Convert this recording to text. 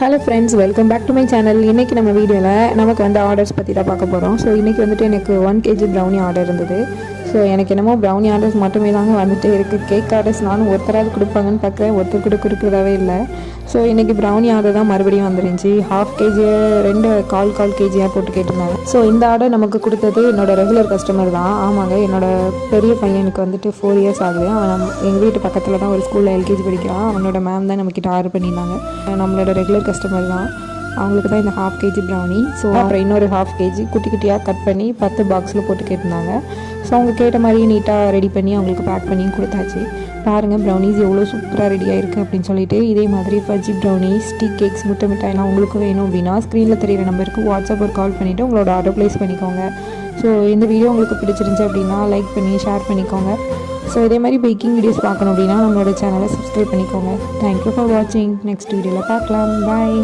Hello friends, welcome back to my channel. இன்றைக்கி நம்ம வீடியோவில் நமக்கு வந்து ஆர்டர்ஸ் பற்றி தான் பார்க்க போகிறோம். ஸோ இன்றைக்கி வந்துட்டு எனக்கு 1 kg ப்ரௌனி ஆர்டர் இருந்தது. ஸோ எனக்கு என்னமோ ப்ரௌனி ஆர்டர்ஸ் மட்டுமே தாங்க வந்துட்டு இருக்குது. கேக் ஆர்டர்ஸ் நானும் ஒருத்தராவது கொடுப்பாங்கன்னு பார்க்குறேன், ஒருத்தர் கூட கொடுக்குறதாவே இல்லை. ஸோ இன்றைக்கி ப்ரௌனி ஆர்டர் தான் மறுபடியும் வந்துருந்துச்சு. 1/2 kg 2 1/4 kg போட்டு கேட்டிருந்தாங்க. ஸோ இந்த ஆர்டர் நமக்கு கொடுத்தது என்னோட ரெகுலர் கஸ்டமர் தான். ஆமாங்க, என்னோடய பெரிய பையனுக்கு வந்துட்டு 4 years ஆகுது. அவன் எங்கள் வீட்டு பக்கத்தில் தான் ஒரு ஸ்கூலில் LKG படிக்கிறான். அவனோட மேம் தான் நம்மக்கிட்ட ஆர்டர் பண்ணியிருந்தாங்க. நம்மளோட ரெகுலர் கஸ்டமர் தான். அவங்களுக்கு தான் இந்த 1/2 kg ப்ரௌனி. ஸோ அப்புறம் இன்னொரு 1/2 kg குட்டி குட்டியாக கட் பண்ணி 10 பாக்ஸில் போட்டு கேட்டிருந்தாங்க. ஸோ அவங்க கேட்ட மாதிரி நீட்டாக ரெடி பண்ணி அவங்களுக்கு பேக் பண்ணி கொடுத்தாச்சு. பாருங்கள், ப்ரௌனிஸ் எவ்வளோ சூப்பராக ரெடியாக இருக்குது அப்படின்னு சொல்லிட்டு. இதே மாதிரி ஃபஜ்ஜி ப்ரௌனிஸ், டீ கேக்ஸ், முட்டை மிட்டாய்லாம் உங்களுக்கு வேணும் அப்படின்னா ஸ்க்ரீனில் தெரியிற நம்பருக்கு வாட்ஸ்அப் ஒரு கால் பண்ணிவிட்டு உங்களோட ஆர்டர் ப்ளேஸ் பண்ணிக்கோங்க. ஸோ இந்த வீடியோ உங்களுக்கு பிடிச்சிருந்துச்சி அப்படின்னா லைக் பண்ணி ஷேர் பண்ணிக்கோங்க. ஸோ இதே மாதிரி பேக்கிங் வீடியோஸ் பார்க்கணும் அப்படின்னா நம்மளோட சேனலை சப்ஸ்கிரைப் பண்ணிக்கோங்க. தேங்க்யூ ஃபார் வாட்சிங். நெக்ஸ்ட் வீடியோவில் பார்க்கலாம். பாய்.